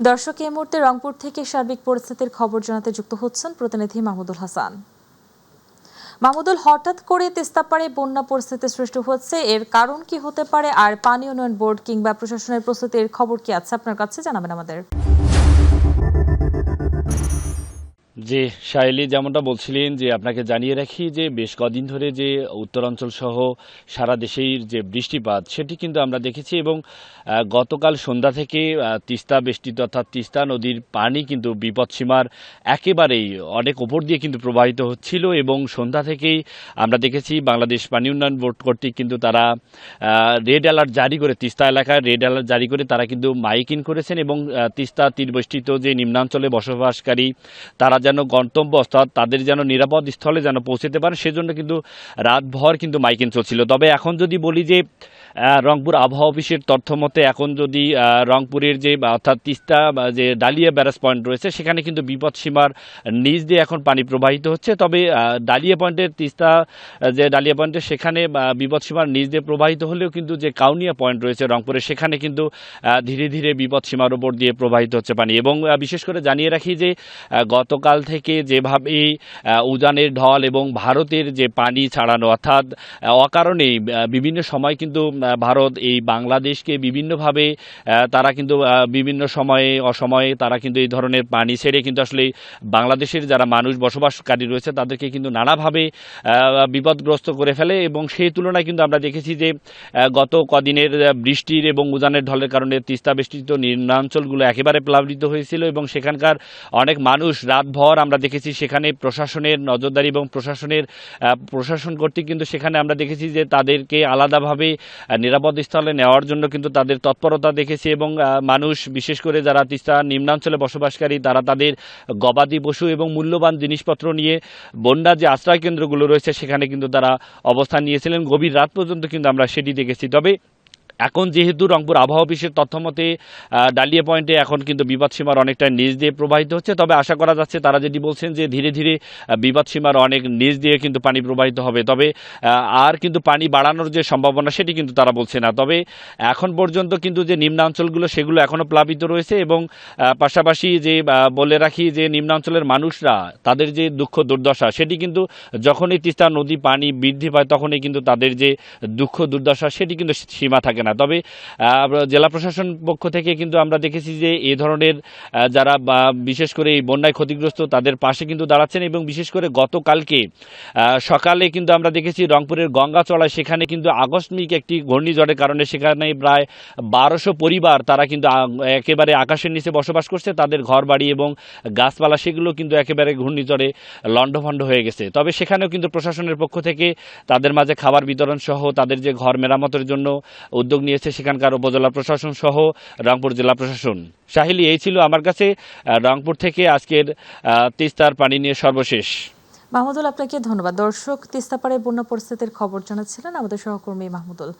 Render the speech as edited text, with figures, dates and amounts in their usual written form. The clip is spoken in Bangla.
দর্শক, এই মুহূর্তে রংপুর থেকে সার্বিক পরিস্থিতির খবর জানাতে যুক্ত হচ্ছেন প্রতিনিধি মাহমুদুল হাসান। মাহমুদুল, হঠাৎ করে তিস্তাপাড়ে বন্যা পরিস্থিতি সৃষ্টি হচ্ছে, এর কারণ কি হতে পারে আর পানি উন্নয়ন বোর্ড কিংবা প্রশাসনের প্রস্তুতির খবর কি আছে আপনার কাছে, জানাবেন আমাদের। যে শাইলি যেমনটা বলছিলেন, যে আপনাকে জানিয়ে রাখি যে বেশ কদিন ধরে যে উত্তরাঞ্চল সহ সারা দেশের যে বৃষ্টিপাত সেটি কিন্তু আমরা দেখেছি এবং গতকাল সন্ধ্যা থেকে তিস্তা বেষ্টিত অর্থাৎ তিস্তা নদীর পানি কিন্তু বিপদসীমার একেবারেই অনেক ওপর দিয়ে কিন্তু প্রবাহিত হচ্ছিল এবং সন্ধ্যা থেকেই আমরা দেখেছি বাংলাদেশ পানি উন্নয়ন বোর্ড কর্তৃক কিন্তু তারা রেড অ্যালার্ট জারি করে, তিস্তা এলাকায় রেড অ্যালার্ট জারি করে তারা কিন্তু মাইকিং করেছেন এবং তিস্তা তীরবেষ্টিত যে নিম্নাঞ্চলে বসবাসকারী তারা যেন গন্তব্য অর্থাৎ তাদের যেন নিরাপদ স্থলে যেন পৌঁছতে পারে সেজন্য কিন্তু রাতভর কিন্তু মাইকিং চলছিল। তবে এখন যদি বলি যে রংপুর আবহাওয়া অফিসের তথ্য মতে এখন যদি রংপুরের যে অর্থাৎ তিস্তা যে ডালিয়া ব্যারাজ পয়েন্ট রয়েছে সেখানে কিন্তু বিপদসীমার নিচ দিয়ে এখন পানি প্রবাহিত হচ্ছে। তবে ডালিয়া পয়েন্টের তিস্তা যে ডালিয়া পয়েন্টের সেখানে বিপদসীমার নিচ দিয়ে প্রবাহিত হলেও কিন্তু যে কাউনিয়া পয়েন্ট রয়েছে রংপুরে সেখানে কিন্তু ধীরে ধীরে বিপদসীমার উপর দিয়ে প্রবাহিত হচ্ছে পানি। এবং বিশেষ করে জানিয়ে রাখি যে গতকাল থেকে যেভাবে উজানের ঢল এবং ভারতের যে পানি ছাড়ানো অর্থাৎ অকারণেই বিভিন্ন সময় কিন্তু ভারত এই বাংলাদেশকে বিভিন্নভাবে তারা কিন্তু বিভিন্ন সময়ে অসময়ে তারা কিন্তু এই ধরনের পানি ছেড়ে কিন্তু আসলে বাংলাদেশের যারা মানুষ বসবাসকারী রয়েছে তাদেরকে কিন্তু নানাভাবে বিপদগ্রস্ত করে ফেলে এবং সেই তুলনায় কিন্তু আমরা দেখেছি যে গত কদিনের বৃষ্টির এবং উজানের ঢলের কারণে তিস্তা বেষ্টিত নিম্নাঞ্চলগুলো একেবারে প্লাবিত হয়েছিল এবং সেখানকার অনেক মানুষ রাতভর আমরা দেখেছি সেখানে প্রশাসনের নজরদারি এবং প্রশাসন কর্তৃক কিন্তু সেখানে আমরা দেখেছি যে তাদেরকে আলাদাভাবে নিরাপদ স্থলে নেওয়ার জন্য কিন্তু তাদের তৎপরতা দেখেছি এবং মানুষ বিশেষ করে যারা তিস্তা নিম্নাঞ্চলে বসবাসকারী তারা তাদের গবাদি পশু এবং মূল্যবান জিনিসপত্র নিয়ে বন্যা যে আশ্রয় কেন্দ্রগুলো রয়েছে সেখানে কিন্তু তারা অবস্থান নিয়েছিলেন। গভীর রাত পর্যন্ত কিন্তু আমরা সেটি দেখেছি। তবে এখন যেহেতু রংপুর আবহাওয়া অফিসের তথ্য মতে ডালিয়া পয়েন্টে এখন কিন্তু বিপদসীমার অনেকটা নিচ দিয়ে প্রবাহিত হচ্ছে, তবে আশা করা যাচ্ছে তারা যেটি বলছেন যে ধীরে ধীরে বিপদসীমার অনেক নিচ দিয়ে কিন্তু পানি প্রবাহিত হবে। তবে আর কিন্তু পানি বাড়ানোর যে সম্ভাবনা সেটি কিন্তু তারা বলছে না। তবে এখন পর্যন্ত কিন্তু যে নিম্নাঞ্চলগুলো সেগুলো এখনও প্লাবিত রয়েছে এবং পাশাপাশি যে বলে রাখি যে নিম্নাঞ্চলের মানুষরা তাদের যে দুঃখ দুর্দশা সেটি কিন্তু যখনই তিস্তা নদী পানি বৃদ্ধি পায় তখনই কিন্তু তাদের যে দুঃখ দুর্দশা সেটি কিন্তু সীমা থাকে না। তবে জেলা প্রশাসন পক্ষ থেকে কিন্তু আমরা দেখেছি যে এই ধরনের যারা বিশেষ করে এই বন্যায় ক্ষতিগ্রস্ত তাদের পাশে কিন্তু দাঁড়াচ্ছেন এবং বিশেষ করে গতকালকে সকালে কিন্তু আমরা দেখেছি রংপুরের গঙ্গাচড়ায় সেখানে কিন্তু আকস্মিক একটি ঘূর্ণিঝড়ের কারণে সেখানে প্রায় 1200 পরিবার তারা কিন্তু একেবারে আকাশের নিচে বসবাস করছে, তাদের ঘর বাড়ি এবং গাছপালা সেগুলো কিন্তু একেবারে ঘূর্ণিঝড়ে লণ্ডভণ্ড হয়ে গেছে। তবে সেখানেও কিন্তু প্রশাসনের পক্ষ থেকে তাদের মাঝে খাবার বিতরণ সহ তাদের যে ঘর মেরামতের জন্য উদ্যোগ নিয়েছে সেখানকার উপজেলা প্রশাসন সহ রংপুর জেলা প্রশাসন। শাহিলি, এই ছিল আমার কাছে রংপুর থেকে আজকের তিস্তার পানি নিয়ে সর্বশেষ। মাহমুদুল, আপনাকে ধন্যবাদ। দর্শক, তিস্তাপাড়ে বন্যা পরিস্থিতির খবর জানাচ্ছিলেন আমাদের সহকর্মী মাহমুদুল।